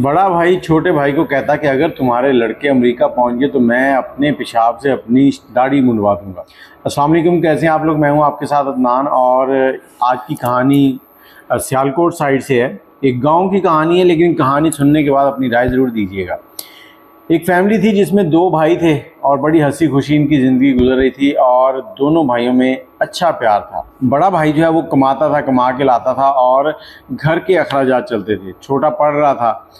बड़ा भाई छोटे भाई को कहता कि अगर तुम्हारे लड़के अमेरिका पहुंच गए तो मैं अपने पेशाब से अपनी दाढ़ी मुंडवा दूंगा। अस्सलाम वालेकुम, कैसे हैं आप लोग। मैं हूं आपके साथ अदनान और आज की कहानी सियालकोट साइड से है। एक गांव की कहानी है, लेकिन कहानी सुनने के बाद अपनी राय ज़रूर दीजिएगा। एक फैमिली थी जिसमें दो भाई थे और बड़ी हंसी खुशी इनकी ज़िंदगी गुजर रही थी और दोनों भाइयों में अच्छा प्यार था। बड़ा भाई जो है वो कमाता था, कमा के लाता था और घर के अखराजात चलते थे। छोटा पढ़ रहा था।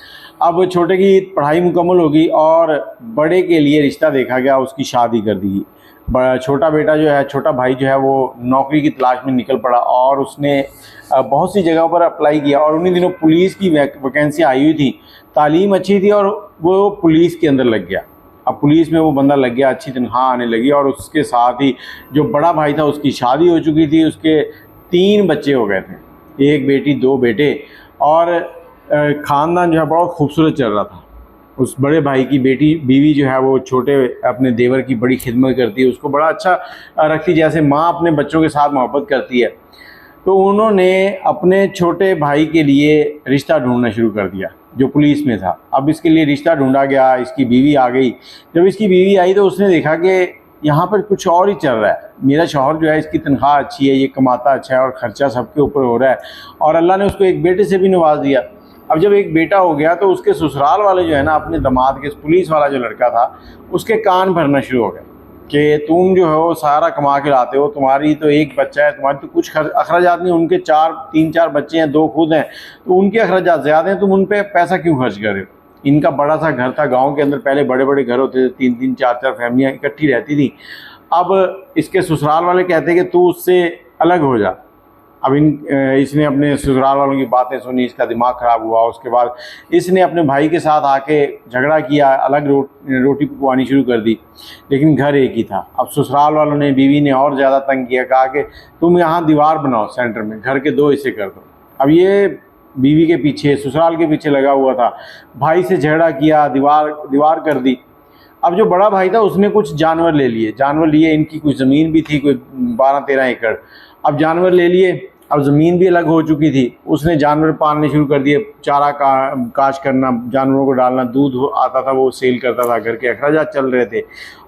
अब छोटे की पढ़ाई मुकम्मल होगी और बड़े के लिए रिश्ता देखा गया, उसकी शादी कर दी। छोटा बेटा जो है, छोटा भाई जो है वो नौकरी की तलाश में निकल पड़ा और उसने बहुत सी जगहों पर अप्लाई किया और उन्हीं दिनों पुलिस की वैकेंसी आई हुई थी। तालीम अच्छी थी और वो पुलिस के अंदर लग गया। अब पुलिस में वो बंदा लग गया, अच्छी तनख्वाह आने लगी और उसके साथ ही जो बड़ा भाई था उसकी शादी हो चुकी थी। उसके 3 बच्चे हो गए थे, 1 बेटी 2 बेटे, और ख़ानदान जो है बहुत खूबसूरत चल रहा था। उस बड़े भाई की बीवी जो है वो छोटे अपने देवर की बड़ी खिदमत करती है, उसको बड़ा अच्छा रखती, जैसे माँ अपने बच्चों के साथ मोहब्बत करती है। तो उन्होंने अपने छोटे भाई के लिए रिश्ता ढूंढना शुरू कर दिया जो पुलिस में था। अब इसके लिए रिश्ता ढूंढा गया, इसकी बीवी आ गई। जब इसकी बीवी आई तो उसने देखा कि यहाँ पर कुछ और ही चल रहा है। मेरा शौहर जो है इसकी तनख्वाह अच्छी है, ये कमाता अच्छा है और ख़र्चा सबके ऊपर हो रहा है, और अल्लाह ने उसको एक बेटे से भी नवाज दिया। अब जब एक बेटा हो गया तो उसके ससुराल वाले जो है ना, अपने दामाद के पुलिस वाला जो लड़का था उसके कान भरना शुरू हो गए कि तुम जो हो सारा कमा के लाते हो, तुम्हारी तो एक बच्चा है, तुम्हारी तो कुछ अखराजात नहीं, उनके 3-4 बच्चे हैं, 2 खुद हैं, तो उनके अखराजात ज़्यादा हैं, तुम उन पर पैसा क्यों खर्च कर रहे हो। इनका बड़ा सा घर था गांव के अंदर, पहले बड़े बड़े घर होते थे, 3-3 4-4 फैमिलियाँ इकट्ठी रहती थी। अब इसके ससुराल वाले कहते कि तू उससे अलग हो जा। अब इसने अपने ससुराल वालों की बातें सुनी, इसका दिमाग ख़राब हुआ। उसके बाद इसने अपने भाई के साथ आके झगड़ा किया, अलग रोटी पकवानी शुरू कर दी, लेकिन घर एक ही था। अब ससुराल वालों ने, बीवी ने और ज़्यादा तंग किया, कहा कि तुम यहाँ दीवार बनाओ सेंटर में, घर के 2 हिस्से कर दो। अब ये बीवी के पीछे, ससुराल के पीछे लगा हुआ था, भाई से झगड़ा किया, दीवार कर दी। अब जो बड़ा भाई था उसने कुछ जानवर ले लिए, इनकी कुछ ज़मीन भी थी, कोई 12-13 एकड़। अब जानवर ले लिए, अब ज़मीन भी अलग हो चुकी थी। उसने जानवर पालने शुरू कर दिए, चारा काश करना, जानवरों को डालना, दूध आता था वो सेल करता था, घर के अखराजात चल रहे थे।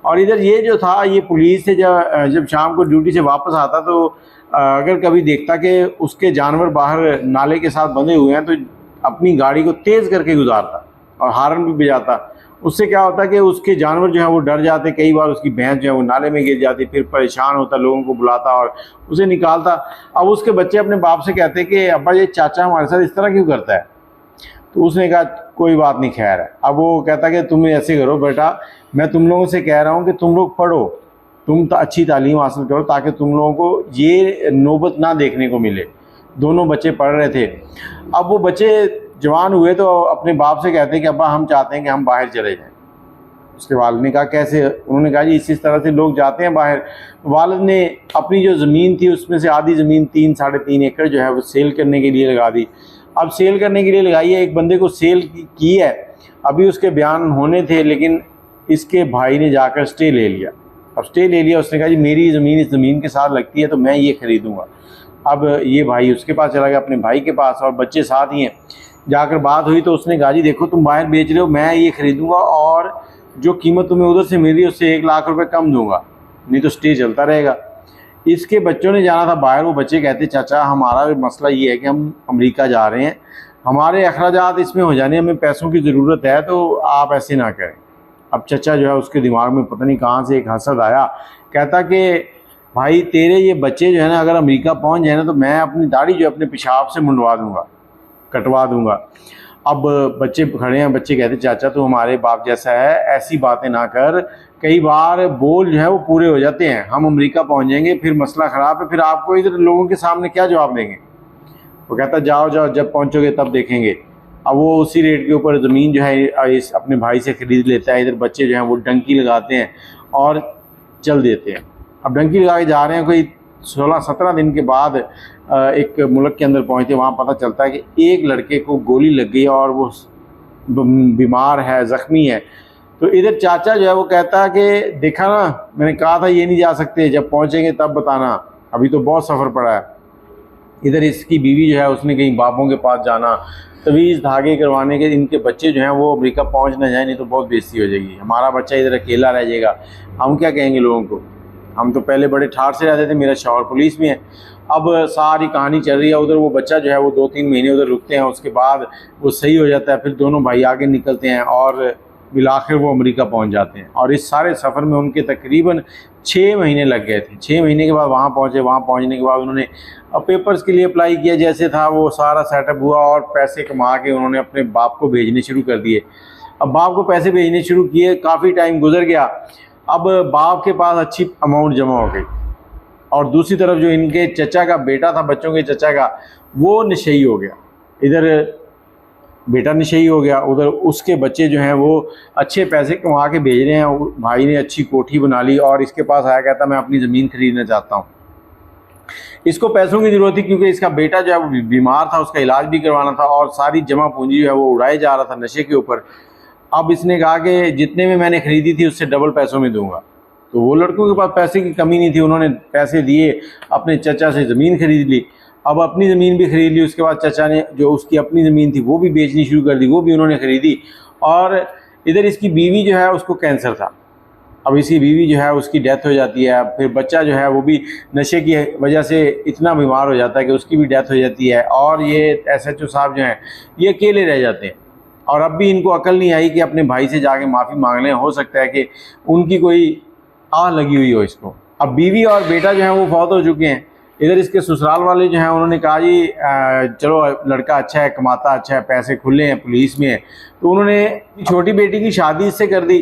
और इधर ये जो था, ये पुलिस से जब शाम को ड्यूटी से वापस आता तो अगर कभी देखता कि उसके जानवर बाहर नाले के साथ बंधे हुए हैं तो अपनी गाड़ी को तेज़ करके गुजारता और हारन भी बजाता। उससे क्या होता कि उसके जानवर जो है वो डर जाते, कई बार उसकी भैंस जो है वो नाले में गिर जाती, फिर परेशान होता, लोगों को बुलाता और उसे निकालता। अब उसके बच्चे अपने बाप से कहते कि अब्बा ये चाचा हमारे साथ इस तरह क्यों करता है। तो उसने कहा कोई बात नहीं, खैर है। अब वो कहता कि तुम ऐसे करो बेटा, मैं तुम लोगों से कह रहा हूँ कि तुम लोग पढ़ो, तुम अच्छी तालीम हासिल करो ताकि तुम लोगों को ये नौबत ना देखने को मिले। दोनों बच्चे पढ़ रहे थे। अब वो बच्चे जवान हुए तो अपने बाप से कहते हैं कि अब्बा हम चाहते हैं कि हम बाहर चले जाएं। उसके वालिद ने कहा कैसे। उन्होंने कहा जी इस तरह से लोग जाते हैं बाहर। वालिद ने अपनी जो ज़मीन थी उसमें से आधी ज़मीन 3-3.5 एकड़ जो है वो सेल करने के लिए लगा दी। अब सेल करने के लिए लगाई है, एक बंदे को सेल की है, अभी उसके बयान होने थे, लेकिन इसके भाई ने जाकर स्टे ले लिया। अब स्टे ले लिया, उसने कहा जी मेरी ज़मीन इस ज़मीन के साथ लगती है तो मैं ये ख़रीदूँगा। अब ये भाई उसके पास चला गया, अपने भाई के पास, और बच्चे साथ ही हैं। जाकर बात हुई तो उसने कहा जी देखो तुम बाहर बेच रहे हो, मैं ये ख़रीदूँगा और जो कीमत तुम्हें उधर से मिल रही है उससे 1 लाख रुपए कम दूंगा, नहीं तो स्टे चलता रहेगा। इसके बच्चों ने जाना था बाहर। वो बच्चे कहते चाचा हमारा मसला ये है कि हम अमेरिका जा रहे हैं, हमारे अखराजात इसमें हो जाने, हमें पैसों की ज़रूरत है, तो आप ऐसे ना करें। अब चचा जो है उसके दिमाग में पता नहीं कहाँ से एक हसद आया, कहता कि भाई तेरे ये बच्चे जो है ना अगर अमेरिका पहुँच जाए ना तो मैं अपनी दाढ़ी जो अपने पेशाब से मुंडवा दूँगा, कटवा दूँगा। अब बच्चे खड़े हैं, बच्चे कहते चाचा तो हमारे बाप जैसा है, ऐसी बातें ना कर, कई बार बोल जो है वो पूरे हो जाते हैं, हम अमेरिका पहुंच जाएंगे फिर मसला ख़राब है, फिर आपको इधर लोगों के सामने क्या जवाब देंगे। वो कहता जाओ जाओ, जब पहुंचोगे तब देखेंगे। अब वो उसी रेट के ऊपर ज़मीन जो है इस अपने भाई से ख़रीद लेता है। इधर बच्चे जो हैं वो डंकी लगाते हैं और चल देते हैं। अब डंकी लगा के जा रहे हैं, कोई 16-17 दिन के बाद एक मुल्क के अंदर पहुंचते, वहाँ पता चलता है कि एक लड़के को गोली लग गई और वो बीमार है, ज़ख्मी है। तो इधर चाचा जो है वो कहता है कि देखा ना, मैंने कहा था ये नहीं जा सकते, जब पहुंचेंगे तब बताना, अभी तो बहुत सफ़र पड़ा है। इधर इसकी बीवी जो है उसने कहीं बापों के पास जाना, तवीज़ धागे करवाने के, इनके बच्चे जो हैं वो अमेरिका पहुंच ना जाए, नहीं तो बहुत बेइज्जती हो जाएगी, हमारा बच्चा इधर अकेला रह जाएगा, हम क्या कहेंगे लोगों को। हम तो पहले बड़े ठाठ से रहते थे, मेरा शौहर पुलिस में है, अब सारी कहानी चल रही है। उधर वो बच्चा जो है वो 2-3 महीने उधर रुकते हैं, उसके बाद वो सही हो जाता है, फिर दोनों भाई आगे निकलते हैं और बिलाखिर वो अमेरिका पहुंच जाते हैं। और इस सारे सफ़र में उनके तकरीबन 6 महीने लग गए थे। 6 महीने के बाद वहाँ पहुँचे, वहाँ पहुँचने के बाद उन्होंने पेपर्स के लिए अप्लाई किया, जैसे था वो सारा सेटअप हुआ और पैसे कमा के उन्होंने अपने बाप को भेजने शुरू कर दिए। अब बाप को पैसे भेजने शुरू किए, काफ़ी टाइम गुजर गया, अब बाप के पास अच्छी अमाउंट जमा हो गई, और दूसरी तरफ जो इनके चचा का बेटा था, बच्चों के चचा का, वो नशई हो गया। इधर बेटा नशई हो गया, उधर उसके बच्चे जो हैं वो अच्छे पैसे कमा के भेज रहे हैं। भाई ने अच्छी कोठी बना ली और इसके पास आया, कहता मैं अपनी ज़मीन खरीदना चाहता हूँ। इसको पैसों की ज़रूरत थी क्योंकि इसका बेटा जो है वो बीमार था, उसका इलाज भी करवाना था, और सारी जमा पूंजी जो है वो उड़ाए जा रहा था नशे के ऊपर। अब इसने कहा कि जितने में मैंने ख़रीदी थी उससे डबल पैसों में दूंगा। तो वो लड़कों के पास पैसे की कमी नहीं थी, उन्होंने पैसे दिए, अपने चचा से ज़मीन खरीद ली। अब अपनी ज़मीन भी खरीद ली, उसके बाद चचा ने जो उसकी अपनी ज़मीन थी वो भी बेचनी शुरू कर दी, वो भी उन्होंने ख़रीदी। और इधर इसकी बीवी जो है उसको कैंसर था, अब इसकी बीवी जो है उसकी डेथ हो जाती है, फिर बच्चा जो है वो भी नशे की वजह से इतना बीमार हो जाता है कि उसकी भी डेथ हो जाती है। और ये SHO साहब जो हैं ये अकेले रह जाते हैं, और अब भी इनको अकल नहीं आई कि अपने भाई से जाके माफ़ी मांग लें। हो सकता है कि उनकी कोई आह लगी हुई हो इसको। अब बीवी और बेटा जो है वो फौत हो चुके हैं। इधर इसके ससुराल वाले जो हैं उन्होंने कहा जी चलो लड़का अच्छा है, कमाता अच्छा है, पैसे खुले हैं, पुलिस में है, तो उन्होंने छोटी बेटी की शादी इससे कर दी।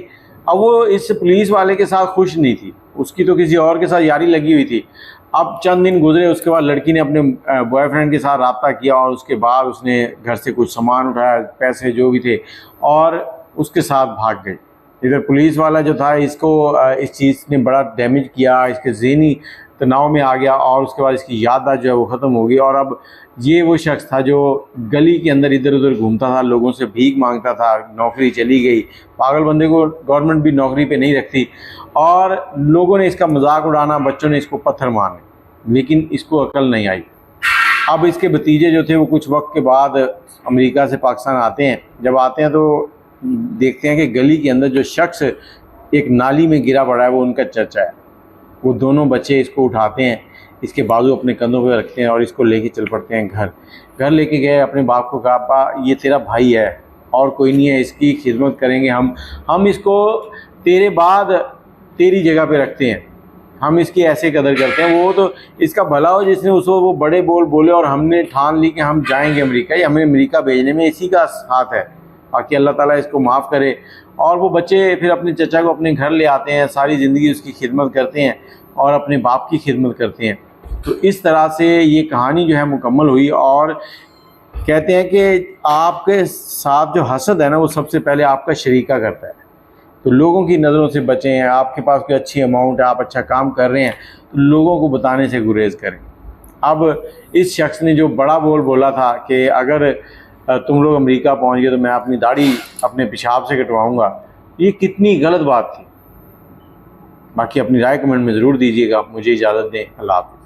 अब वो इस पुलिस वाले के साथ खुश नहीं थी, उसकी तो किसी और के साथ यारी लगी हुई थी। अब चंद दिन गुजरे, उसके बाद लड़की ने अपने बॉयफ्रेंड के साथ रब्ता किया, और उसके बाद उसने घर से कुछ सामान उठाया, पैसे जो भी थे, और उसके साथ भाग गई। इधर पुलिस वाला जो था इसको इस चीज़ ने बड़ा डैमेज किया, इसके ज़हनी तनाव में आ गया, और उसके बाद इसकी याददाश्त जो है वो ख़त्म हो गई। और अब ये वो शख्स था जो गली के अंदर इधर उधर घूमता था, लोगों से भीख मांगता था, नौकरी चली गई। पागल बंदे को गवर्नमेंट भी नौकरी पे नहीं रखती, और लोगों ने इसका मजाक उड़ाना, बच्चों ने इसको पत्थर मारने, लेकिन इसको अकल नहीं आई। अब इसके भतीजे जो थे वो कुछ वक्त के बाद अमेरिका से पाकिस्तान आते हैं। जब आते हैं तो देखते हैं कि गली के अंदर जो शख्स एक नाली में गिरा पड़ा है वो उनका चचा है। वो दोनों बच्चे इसको उठाते हैं, इसके बाजू अपने कंधों पे रखते हैं और इसको लेके चल पड़ते हैं घर लेके गए, अपने बाप को कहा बा ये तेरा भाई है और कोई नहीं है, इसकी खिदमत करेंगे हम इसको तेरे बाद तेरी जगह पे रखते हैं, हम इसकी ऐसे कदर करते हैं। वो तो इसका भला हो जिसने उसको वो बड़े बोले, और हमने ठान ली कि हम जाएंगे अमेरिका, या हमें अमेरिका भेजने में इसी का हाथ है। बाकी अल्लाह ताला इसको माफ़ करे। और वो बच्चे फिर अपने चचा को अपने घर ले आते हैं, सारी ज़िंदगी उसकी खिदमत करते हैं और अपने बाप की खिदमत करते हैं। तो इस तरह से ये कहानी जो है मुकम्मल हुई। और कहते हैं कि आपके साथ जो हसद है ना वो सबसे पहले आपका शरीका करता है। तो लोगों की नज़रों से बचें। आपके पास कोई अच्छी अमाउंट है, आप अच्छा काम कर रहे हैं, तो लोगों को बताने से गुरेज करें। अब इस शख्स ने जो बड़ा बोला था कि अगर तुम लोग अमेरिका पहुंच गए तो मैं अपनी दाढ़ी अपने पेशाब से कटवाऊंगा, ये कितनी गलत बात थी। बाकी अपनी राय कमेंट में ज़रूर दीजिएगा। मुझे इजाज़त दें। अल्लाह हाफ़िज़।